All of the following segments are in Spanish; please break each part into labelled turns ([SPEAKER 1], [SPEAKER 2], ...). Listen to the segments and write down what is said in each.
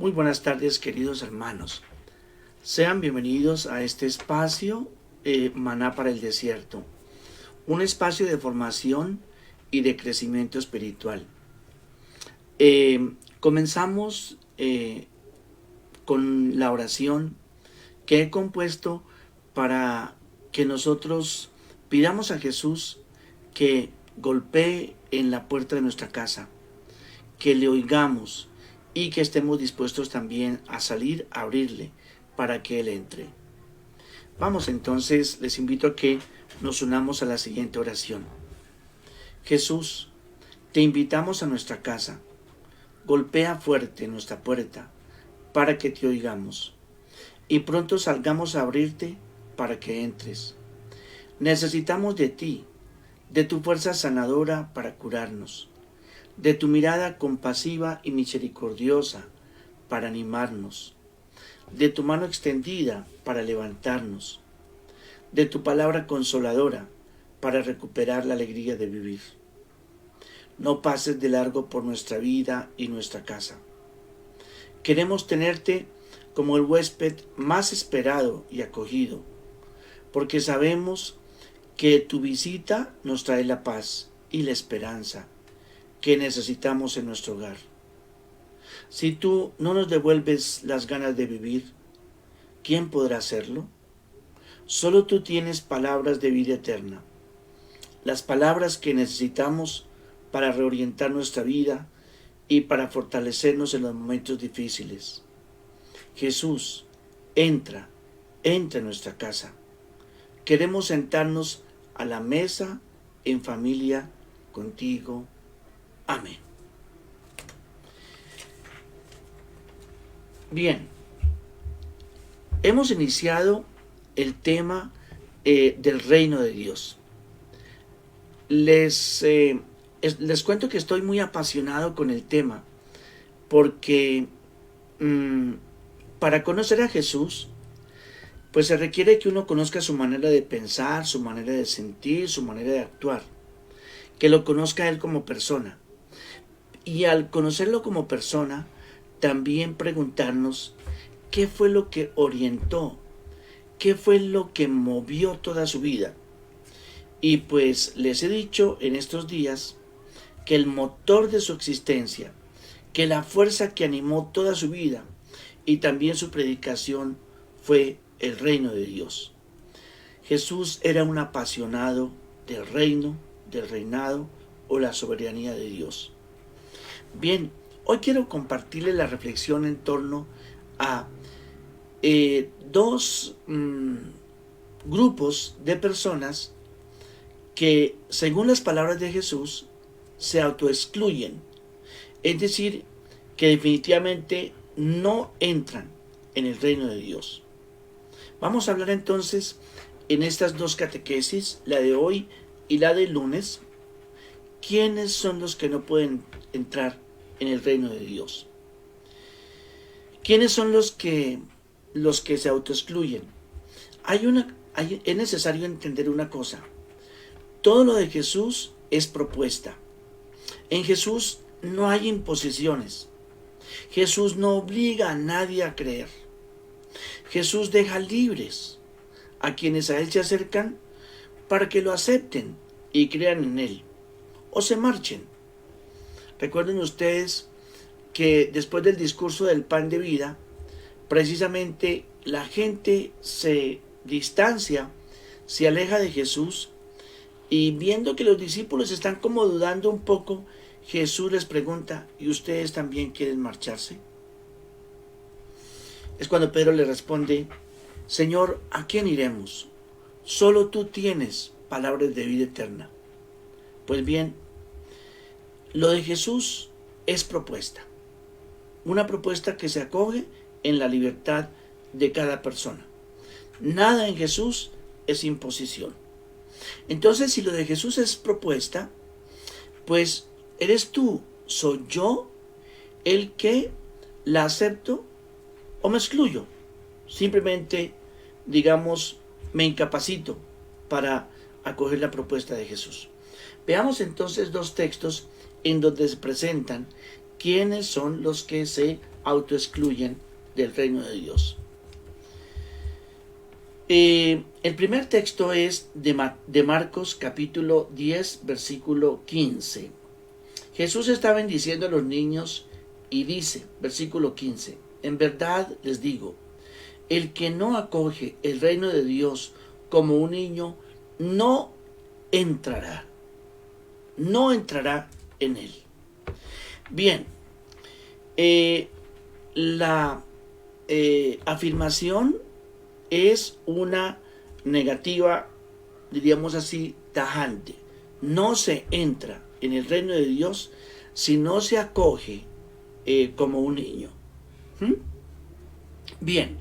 [SPEAKER 1] Muy buenas tardes, queridos hermanos. Sean bienvenidos a este espacio Maná para el Desierto, un espacio de formación y de crecimiento espiritual. Comenzamos con la oración que he compuesto para que nosotros pidamos a Jesús que golpee en la puerta de nuestra casa, que le oigamos y que estemos dispuestos también a salir a abrirle para que Él entre. Vamos entonces, les invito a que nos unamos a la siguiente oración. Jesús, te invitamos a nuestra casa. Golpea fuerte nuestra puerta para que te oigamos y pronto salgamos a abrirte para que entres. Necesitamos de ti, de tu fuerza sanadora para curarnos, de tu mirada compasiva y misericordiosa para animarnos, de tu mano extendida para levantarnos, de tu palabra consoladora para recuperar la alegría de vivir. No pases de largo por nuestra vida y nuestra casa. Queremos tenerte como el huésped más esperado y acogido, porque sabemos que tu visita nos trae la paz y la esperanza que necesitamos en nuestro hogar. Si tú no nos devuelves las ganas de vivir, ¿quién podrá hacerlo? Solo tú tienes palabras de vida eterna, las palabras que necesitamos para reorientar nuestra vida y para fortalecernos en los momentos difíciles. Jesús, entra en nuestra casa. Queremos sentarnos a la mesa en familia contigo. Amén. Bien, hemos iniciado el tema del reino de Dios. Les cuento que estoy muy apasionado con el tema porque para conocer a Jesús, pues se requiere que uno conozca su manera de pensar, su manera de sentir, su manera de actuar, que lo conozca a Él como persona. Y al conocerlo como persona, también preguntarnos qué fue lo que orientó, qué fue lo que movió toda su vida. Y pues les he dicho en estos días que el motor de su existencia, que la fuerza que animó toda su vida y también su predicación fue el reino de Dios. Jesús era un apasionado del reino, del reinado o la soberanía de Dios. Bien, hoy quiero compartirles la reflexión en torno a dos grupos de personas que, según las palabras de Jesús, se autoexcluyen, es decir, que definitivamente no entran en el reino de Dios. Vamos a hablar entonces en estas dos catequesis, la de hoy y la del lunes, quiénes son los que no pueden entrar en el reino de Dios. ¿Quiénes son los que se autoexcluyen? Es necesario entender una cosa. Todo lo de Jesús es propuesta. En Jesús no hay imposiciones. Jesús no obliga a nadie a creer. Jesús deja libres a quienes a Él se acercan para que lo acepten y crean en Él o se marchen. Recuerden ustedes que después del discurso del pan de vida, precisamente la gente se distancia, se aleja de Jesús y viendo que los discípulos están como dudando un poco, Jesús les pregunta, ¿y ustedes también quieren marcharse? Es cuando Pedro le responde, Señor, ¿a quién iremos? Solo tú tienes palabras de vida eterna. Pues bien, lo de Jesús es propuesta. Una propuesta que se acoge en la libertad de cada persona. Nada en Jesús es imposición. Entonces, si lo de Jesús es propuesta, pues eres tú, soy yo, el que la acepto o me excluyo. Simplemente, digamos, me incapacito para acoger la propuesta de Jesús. Veamos entonces dos textos en donde se presentan quiénes son los que se autoexcluyen del reino de Dios. El primer texto es de Marcos capítulo 10, versículo 15. Jesús está bendiciendo a los niños y dice, versículo 15, en verdad les digo, el que no acoge el reino de Dios como un niño, no entrará en él. Bien, la afirmación es una negativa, diríamos así, tajante. No se entra en el reino de Dios si no se acoge como un niño. Bien,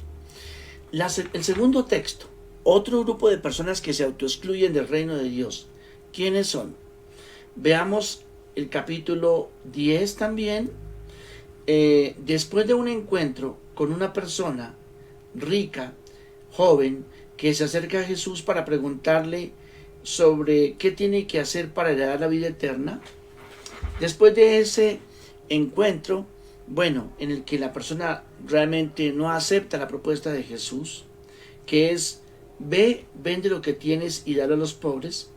[SPEAKER 1] el segundo texto, otro grupo de personas que se autoexcluyen del reino de Dios. ¿Quiénes son? Veamos el capítulo 10 también. Después de un encuentro con una persona rica, joven, que se acerca a Jesús para preguntarle sobre qué tiene que hacer para heredar la vida eterna. Después de ese encuentro, en el que la persona realmente no acepta la propuesta de Jesús, que es, ve, vende lo que tienes y dalo a los pobres,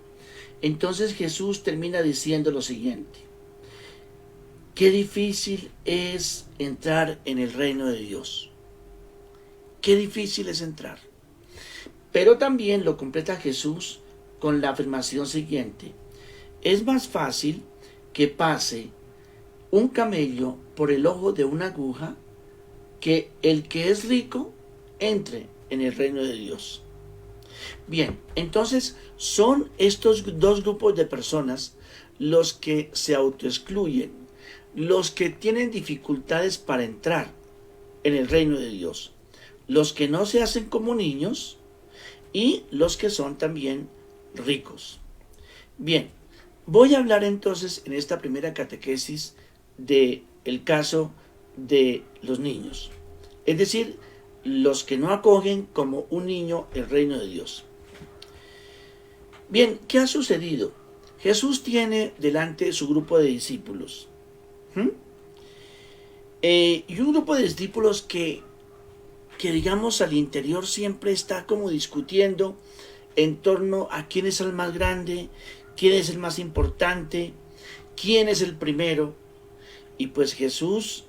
[SPEAKER 1] entonces Jesús termina diciendo lo siguiente: qué difícil es entrar en el reino de Dios. Qué difícil es entrar. Pero también lo completa Jesús con la afirmación siguiente: es más fácil que pase un camello por el ojo de una aguja que el que es rico entre en el reino de Dios. Bien, entonces son estos dos grupos de personas los que se autoexcluyen, los que tienen dificultades para entrar en el reino de Dios, los que no se hacen como niños y los que son también ricos. Bien, voy a hablar entonces en esta primera catequesis del caso de los niños, es decir, los que no acogen como un niño el reino de Dios. Bien, ¿qué ha sucedido? Jesús tiene delante su grupo de discípulos. Y un grupo de discípulos que digamos al interior siempre está como discutiendo en torno a quién es el más grande, quién es el más importante, quién es el primero. Y pues Jesús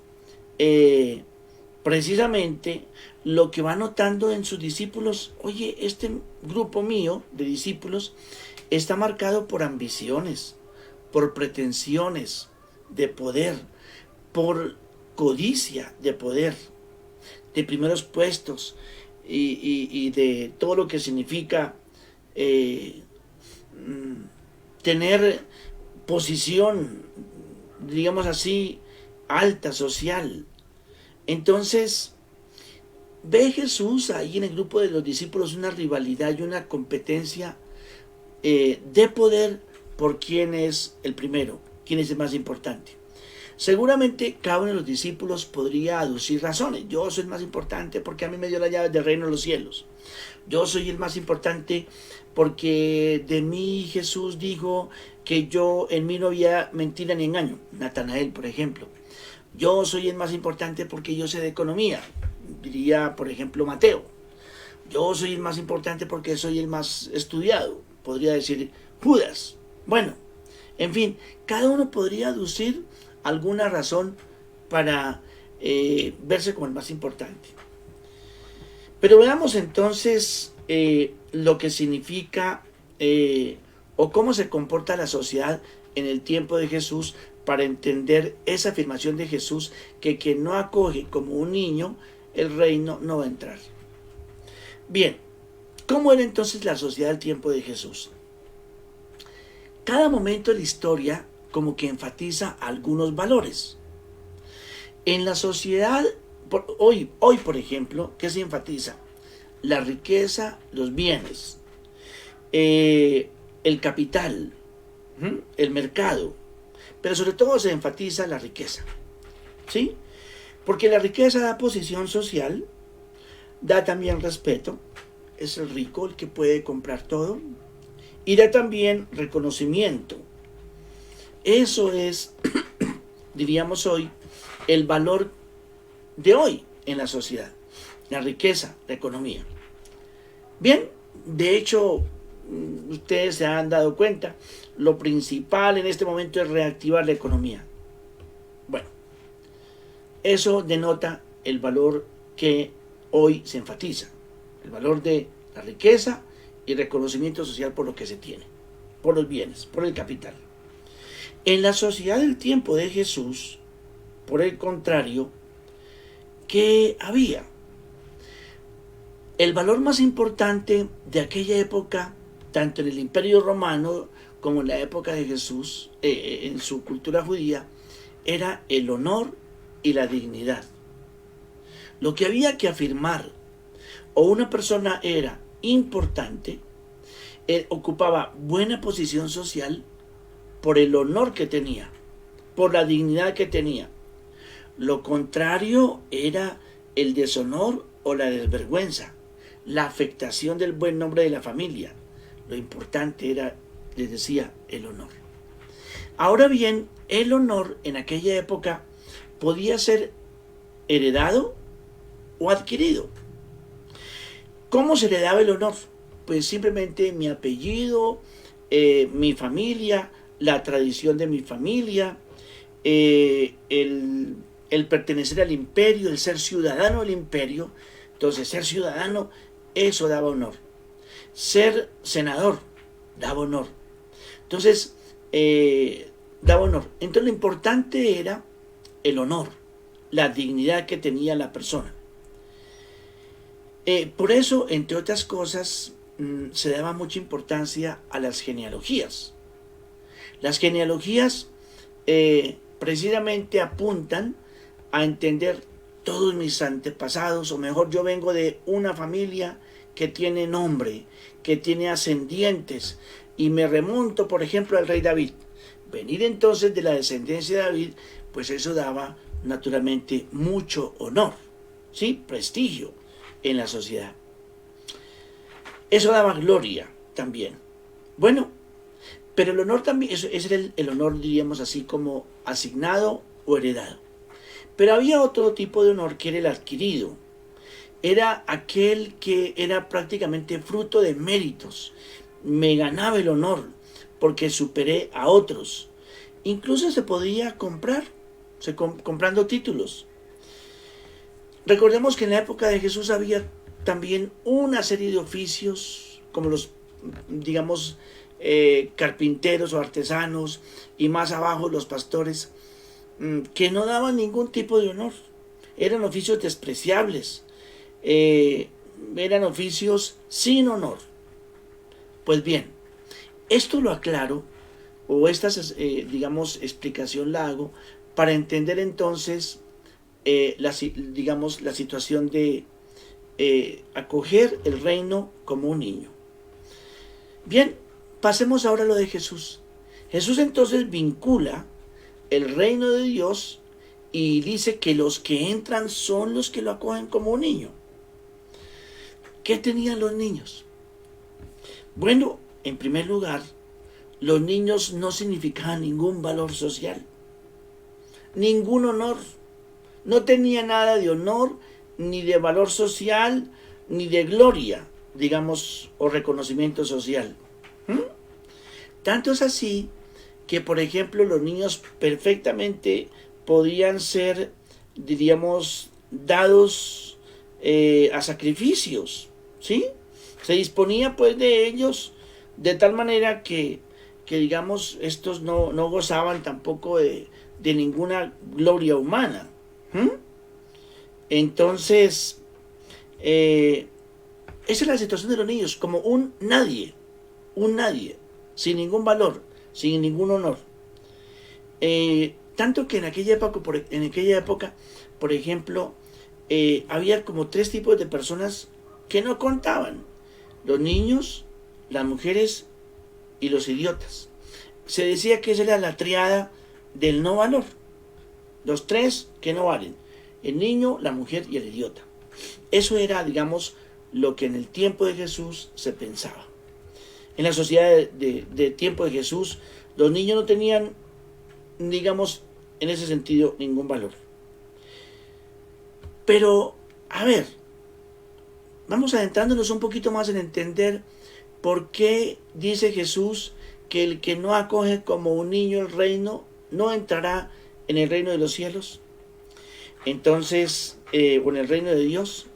[SPEAKER 1] precisamente lo que va notando en sus discípulos, oye, este grupo mío de discípulos está marcado por ambiciones, por pretensiones de poder, por codicia de poder, de primeros puestos y de todo lo que significa tener posición, digamos así, alta, social. Entonces, ve Jesús ahí en el grupo de los discípulos una rivalidad y una competencia de poder por quién es el primero, quién es el más importante. Seguramente cada uno de los discípulos podría aducir razones. Yo soy el más importante porque a mí me dio la llave del reino de los cielos. Yo soy el más importante porque de mí Jesús dijo que yo en mí no había mentira ni engaño. Natanael, por ejemplo. Yo soy el más importante porque yo sé de economía. Diría, por ejemplo, Mateo. Yo soy el más importante porque soy el más estudiado. Podría decir Judas. Bueno, en fin, cada uno podría aducir alguna razón para verse como el más importante. Pero veamos entonces lo que significa o cómo se comporta la sociedad en el tiempo de Jesús para entender esa afirmación de Jesús que quien no acoge como un niño el reino no va a entrar. Bien, ¿cómo era entonces la sociedad del tiempo de Jesús? Cada momento de la historia como que enfatiza algunos valores. En la sociedad, hoy por ejemplo, ¿qué se enfatiza? La riqueza, los bienes, el capital, el mercado, pero sobre todo se enfatiza la riqueza, ¿sí? Porque la riqueza da posición social, da también respeto, es el rico el que puede comprar todo, y da también reconocimiento. Eso es, diríamos hoy, el valor de hoy en la sociedad, la riqueza, la economía. Bien, de hecho, ustedes se han dado cuenta, lo principal en este momento es reactivar la economía. Bueno, eso denota el valor que hoy se enfatiza, el valor de la riqueza y reconocimiento social por lo que se tiene, por los bienes, por el capital. En la sociedad del tiempo de Jesús, por el contrario, ¿qué había? El valor más importante de aquella época, tanto en el Imperio Romano como en la época de Jesús, en su cultura judía, era el honor y la dignidad. Lo que había que afirmar, o una persona era importante, ocupaba buena posición social por el honor que tenía, por la dignidad que tenía. Lo contrario era el deshonor o la desvergüenza, la afectación del buen nombre de la familia. Lo importante era, les decía, el honor. Ahora bien, el honor en aquella época podía ser heredado o adquirido. ¿Cómo se le daba el honor? Pues simplemente mi apellido, mi familia, la tradición de mi familia, el pertenecer al imperio, el ser ciudadano del imperio. Entonces, ser ciudadano, eso daba honor. Ser senador, daba honor. Entonces, daba honor. Entonces, lo importante era el honor, la dignidad que tenía la persona. Por eso, entre otras cosas, se daba mucha importancia a las genealogías. Las genealogías precisamente apuntan a entender todos mis antepasados, o mejor, yo vengo de una familia que tiene nombre, que tiene ascendientes, y me remonto, por ejemplo, al rey David. Venir entonces de la descendencia de David, pues eso daba naturalmente mucho honor, ¿sí? Prestigio en la sociedad. Eso daba gloria también. Bueno, pero el honor también, ese era el honor, diríamos así, como asignado o heredado. Pero había otro tipo de honor que era el adquirido. Era aquel que era prácticamente fruto de méritos. Me ganaba el honor porque superé a otros. Incluso se podía comprar, comprando títulos. Recordemos que en la época de Jesús había también una serie de oficios, como los, digamos, carpinteros o artesanos, y más abajo los pastores, que no daban ningún tipo de honor. Eran oficios despreciables, eran oficios sin honor. Pues bien, esto lo aclaro, o esta, digamos, explicación la hago para entender entonces la situación de acoger el reino como un niño. Bien, pasemos ahora a lo de Jesús. Jesús entonces vincula el reino de Dios y dice que los que entran son los que lo acogen como un niño. ¿Qué tenían los niños? Bueno, en primer lugar, los niños no significaban ningún valor social, ningún honor. No tenía nada de honor, ni de valor social, ni de gloria, digamos, o reconocimiento social. Tanto es así que, por ejemplo, los niños perfectamente podían ser, diríamos, dados a sacrificios, ¿sí? Se disponía pues de ellos de tal manera que digamos, estos no gozaban tampoco de ninguna gloria humana. Entonces, esa es la situación de los niños, como un nadie, sin ningún valor, sin ningún honor. Tanto que en aquella época, por ejemplo, había como 3 tipos de personas que no contaban: los niños, las mujeres y los idiotas. Se decía que esa era la triada del no valor. Los 3 que no valen: el niño, la mujer y el idiota. Eso era, digamos, lo que en el tiempo de Jesús se pensaba. En la sociedad de tiempo de Jesús, los niños no tenían, digamos, en ese sentido, ningún valor. Pero, a ver, vamos adentrándonos un poquito más en entender por qué dice Jesús que el que no acoge como un niño el reino no entrará en el reino de los cielos. Entonces, o en el reino de Dios.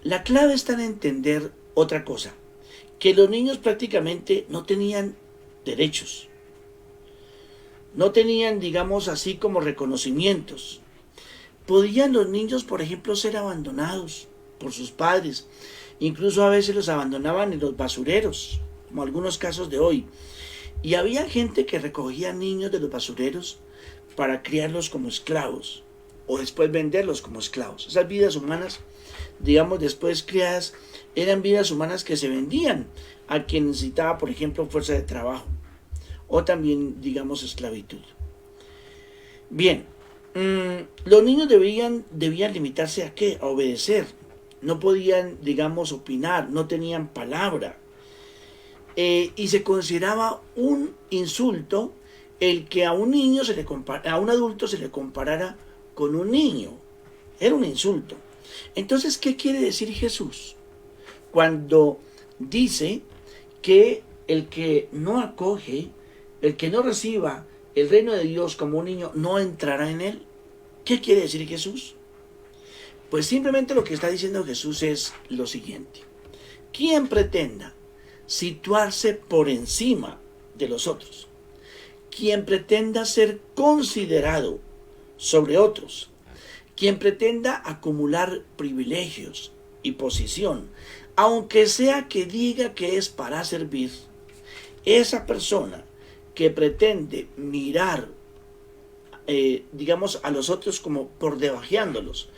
[SPEAKER 1] La clave está en entender otra cosa, que los niños prácticamente no tenían derechos, no tenían, digamos así, como reconocimientos. Podían los niños, por ejemplo, ser abandonados por sus padres, incluso a veces los abandonaban en los basureros, como algunos casos de hoy. Y había gente que recogía niños de los basureros para criarlos como esclavos, o después venderlos como esclavos. Esas vidas humanas, digamos, después criadas, eran vidas humanas que se vendían a quien necesitaba, por ejemplo, fuerza de trabajo, o también, digamos, esclavitud. Bien, los niños debían limitarse ¿a qué? A obedecer. No podían, digamos, opinar, no tenían palabra. Y se consideraba un insulto el que a un niño a un adulto se le comparara con un niño. Era un insulto. Entonces, ¿qué quiere decir Jesús cuando dice que el que no acoge, el que no reciba el reino de Dios como un niño, no entrará en él? ¿Qué quiere decir Jesús? Pues simplemente lo que está diciendo Jesús es lo siguiente. Quien pretenda situarse por encima de los otros, quien pretenda ser considerado sobre otros, quien pretenda acumular privilegios y posición, aunque sea que diga que es para servir, esa persona que pretende mirar, digamos, a los otros como por debajeándolos,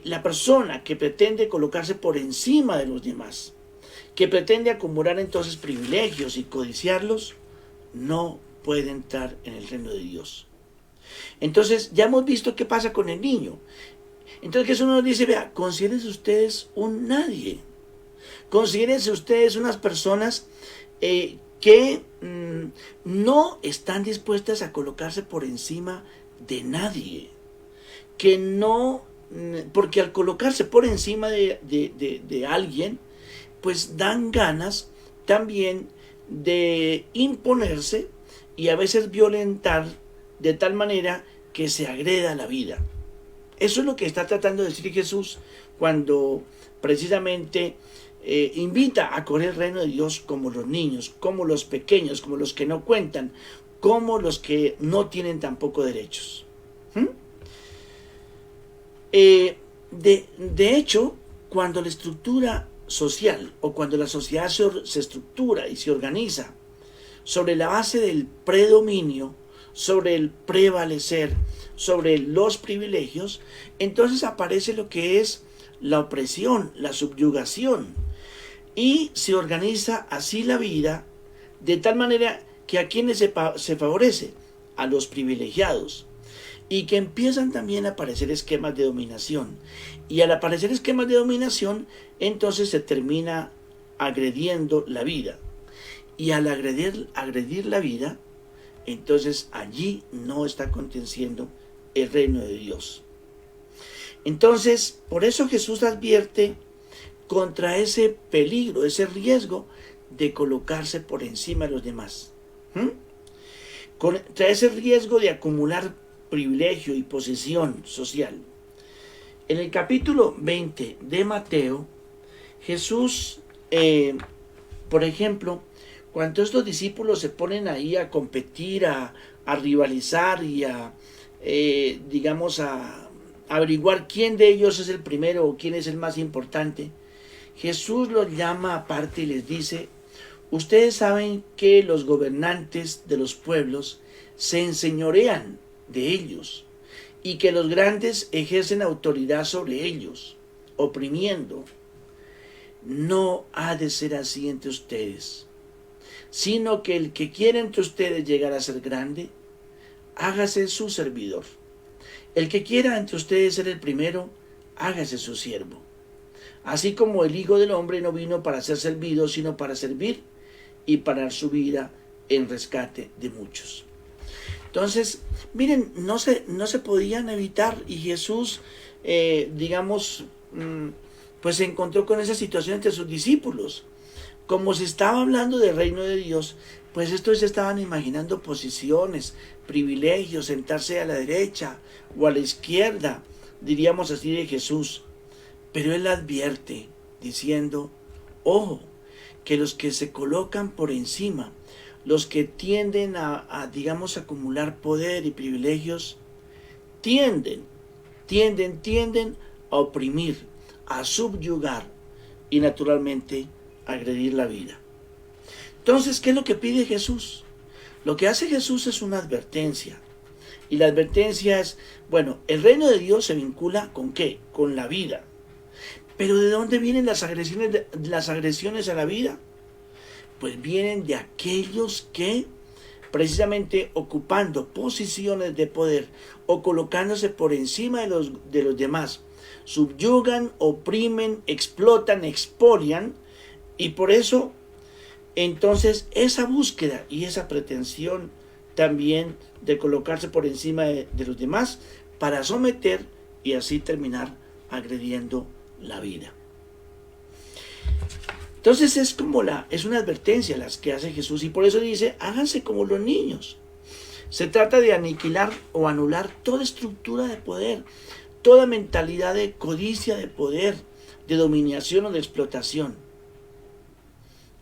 [SPEAKER 1] la persona que pretende colocarse por encima de los demás, que pretende acumular entonces privilegios y codiciarlos, no puede entrar en el reino de Dios. Entonces ya hemos visto qué pasa con el niño. Entonces Jesús nos dice, vea, considérense ustedes un nadie. Considérense ustedes unas personas que no están dispuestas a colocarse por encima de nadie. Que no, porque al colocarse por encima de alguien, pues dan ganas también de imponerse y a veces violentar de tal manera que se agreda la vida. Eso es lo que está tratando de decir Jesús cuando precisamente invita a correr el reino de Dios como los niños, como los pequeños, como los que no cuentan, como los que no tienen tampoco derechos. De hecho, cuando la estructura social o cuando la sociedad se estructura y se organiza sobre la base del predominio, sobre el prevalecer, sobre los privilegios, entonces aparece lo que es la opresión, la subyugación, y se organiza así la vida de tal manera que a quienes se favorece, a los privilegiados, y que empiezan también a aparecer esquemas de dominación. Y al aparecer esquemas de dominación, entonces se termina agrediendo la vida. Y al agredir la vida, entonces allí no está aconteciendo el reino de Dios. Entonces, por eso Jesús advierte contra ese peligro, ese riesgo de colocarse por encima de los demás. Contra ese riesgo de acumular privilegio y posición social. En el capítulo 20 de Mateo, Jesús, por ejemplo, cuando estos discípulos se ponen ahí a competir, a rivalizar y digamos, a averiguar quién de ellos es el primero o quién es el más importante, Jesús los llama aparte y les dice, ustedes saben que los gobernantes de los pueblos se enseñorean de ellos y que los grandes ejercen autoridad sobre ellos, oprimiendo. No ha de ser así entre ustedes, sino que el que quiera entre ustedes llegar a ser grande, hágase su servidor. El que quiera entre ustedes ser el primero, hágase su siervo. Así como el Hijo del Hombre no vino para ser servido, sino para servir y para dar su vida en rescate de muchos. Entonces, miren, no se podían evitar y Jesús pues se encontró con esa situación entre sus discípulos. Como se estaba hablando del reino de Dios, pues estos se estaban imaginando posiciones, privilegios, sentarse a la derecha o a la izquierda, diríamos así, de Jesús. Pero él advierte diciendo, ojo, que los que se colocan por encima, los que tienden a digamos, acumular poder y privilegios, tienden a oprimir, a subyugar y naturalmente a agredir la vida. Entonces, ¿qué es lo que pide Jesús? Lo que hace Jesús es una advertencia. Y la advertencia es, bueno, el reino de Dios se vincula ¿con qué? Con la vida. Pero ¿de dónde vienen las agresiones a la vida? Pues vienen de aquellos que, precisamente ocupando posiciones de poder o colocándose por encima de los demás, subyugan, oprimen, explotan, expolian, y por eso, entonces, esa búsqueda y esa pretensión también de colocarse por encima de los demás para someter y así terminar agrediendo la vida. Entonces es una advertencia las que hace Jesús, y por eso dice, háganse como los niños. Se trata de aniquilar o anular toda estructura de poder, toda mentalidad de codicia de poder, de dominación o de explotación.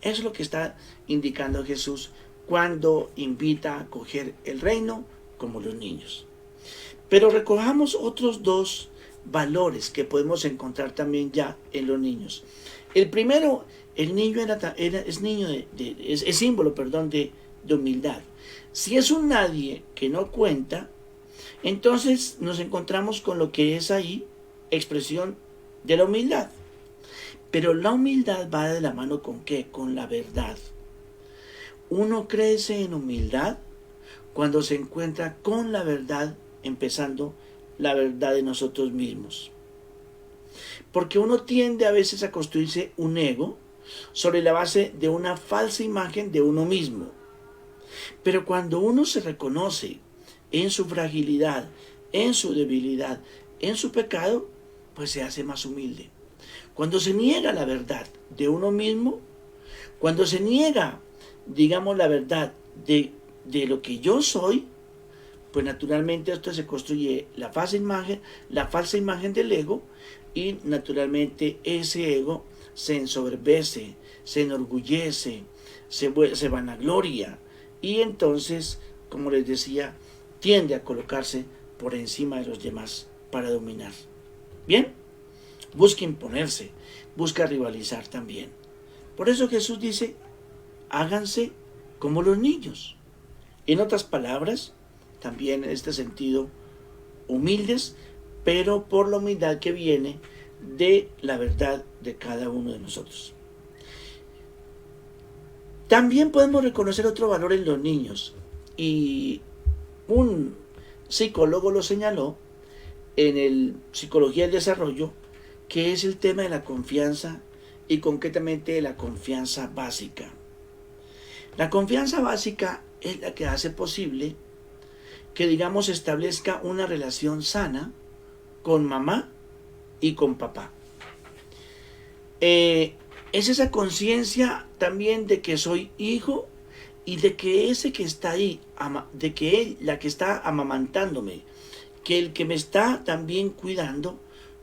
[SPEAKER 1] Eso es lo que está indicando Jesús cuando invita a coger el reino como los niños. Pero recojamos otros dos valores que podemos encontrar también ya en los niños. El primero, el niño es símbolo de humildad. Si es un nadie que no cuenta, entonces nos encontramos con lo que es ahí expresión de la humildad. Pero la humildad va de la mano ¿con qué? Con la verdad. Uno crece en humildad cuando se encuentra con la verdad, empezando la verdad de nosotros mismos. Porque uno tiende a veces a construirse un ego sobre la base de una falsa imagen de uno mismo. Pero cuando uno se reconoce en su fragilidad, en su debilidad, en su pecado, pues se hace más humilde. Cuando se niega la verdad de uno mismo, cuando se niega, digamos, la verdad de lo que yo soy, pues naturalmente esto se construye la falsa imagen del ego, y naturalmente ese ego se ensoberbece, se enorgullece, se vanagloria, y entonces, como les decía, tiende a colocarse por encima de los demás para dominar. Bien, busca imponerse, busca rivalizar también. Por eso Jesús dice, háganse como los niños. En otras palabras, también en este sentido, humildes, pero por la humildad que viene de la verdad de cada uno de nosotros. También podemos reconocer otro valor en los niños, y un psicólogo lo señaló en el Psicología del Desarrollo, que es el tema de la confianza, y concretamente de la confianza básica. La confianza básica es la que hace posible que, digamos, establezca una relación sana con mamá y con papá. Es esa conciencia también de que soy hijo, y de que ese que está ahí, de que la que está amamantándome, que el que me está también cuidando,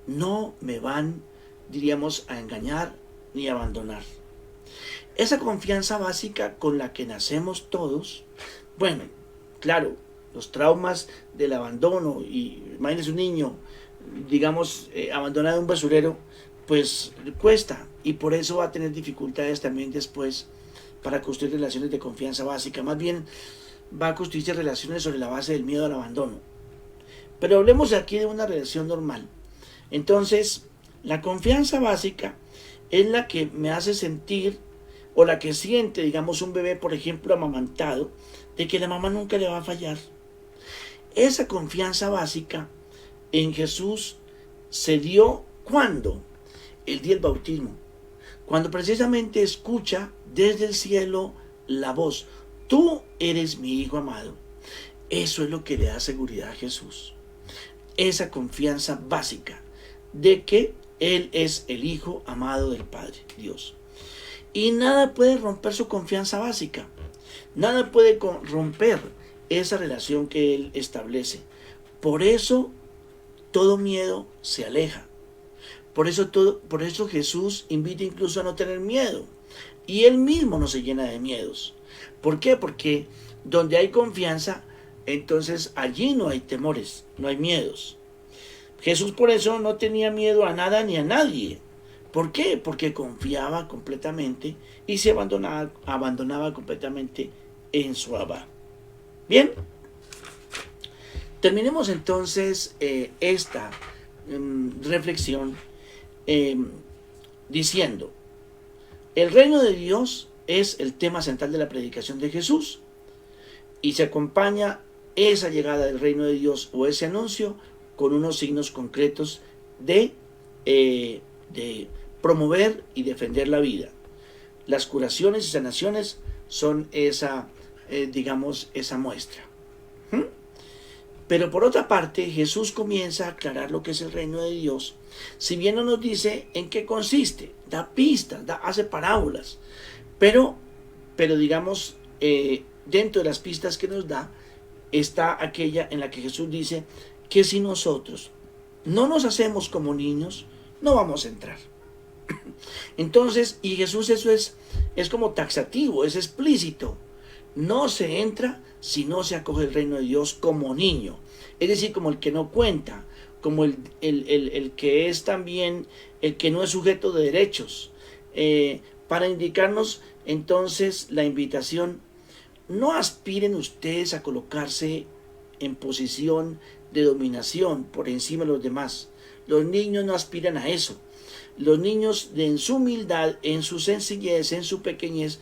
[SPEAKER 1] no me van, diríamos, a engañar ni a abandonar. Esa confianza básica con la que nacemos todos, bueno, claro, los traumas del abandono, y imagínense un niño, digamos, abandonado en un basurero, pues cuesta, y por eso va a tener dificultades también después para construir relaciones de confianza básica. Más bien va a construirse relaciones sobre la base del miedo al abandono. Pero hablemos aquí de una relación normal. Entonces, la confianza básica es la que me hace sentir, o la que siente, digamos, un bebé, por ejemplo, amamantado, de que la mamá nunca le va a fallar. Esa confianza básica en Jesús se dio ¿cuándo? El día del bautismo, cuando precisamente escucha desde el cielo la voz, tú eres mi hijo amado. Eso es lo que le da seguridad a Jesús. esa confianza básica de que Él es el Hijo amado del Padre, Dios. Y nada puede romper su confianza básica. Nada puede romper esa relación que Él establece. Por eso todo miedo se aleja. Por eso Jesús invita incluso a no tener miedo. Y Él mismo no se llena de miedos. ¿Por qué? Porque donde hay confianza, entonces allí no hay temores, no hay miedos. Jesús por eso no tenía miedo a nada ni a nadie. ¿Por qué? Porque confiaba completamente y se abandonaba completamente en su Abba. Bien, terminemos entonces esta reflexión diciendo: el reino de Dios es el tema central de la predicación de Jesús y se acompaña esa llegada del reino de Dios o ese anuncio con unos signos concretos de promover y defender la vida. Las curaciones y sanaciones son esa muestra. Pero por otra parte, Jesús comienza a aclarar lo que es el reino de Dios, si bien no nos dice en qué consiste, da pistas, hace parábolas, pero digamos, dentro de las pistas que nos da, está aquella en la que Jesús dice que si nosotros no nos hacemos como niños, no vamos a entrar. Entonces, y Jesús eso es como taxativo, es explícito. No se entra si no se acoge el reino de Dios como niño. Es decir, como el que no cuenta, como el que es también el que no es sujeto de derechos. Para indicarnos entonces la invitación: no aspiren ustedes a colocarse en posición de dominación por encima de los demás. Los niños no aspiran a eso. Los niños, en su humildad, en su sencillez, en su pequeñez,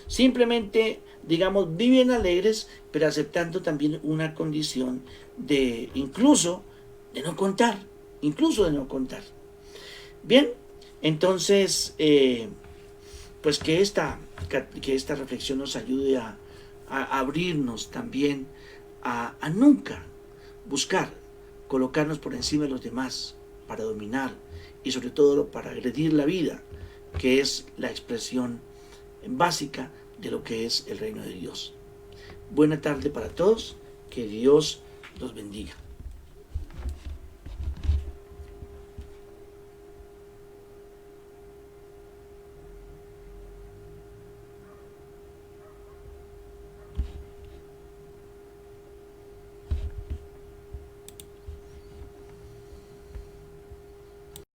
[SPEAKER 1] simplemente, viven alegres, pero aceptando también una condición incluso de no contar. Bien, entonces, pues que esta reflexión nos ayude a abrirnos también a nunca buscar colocarnos por encima de los demás para dominar y sobre todo para agredir la vida, que es la expresión básica de lo que es el reino de Dios. Buena tarde para todos, que Dios los bendiga.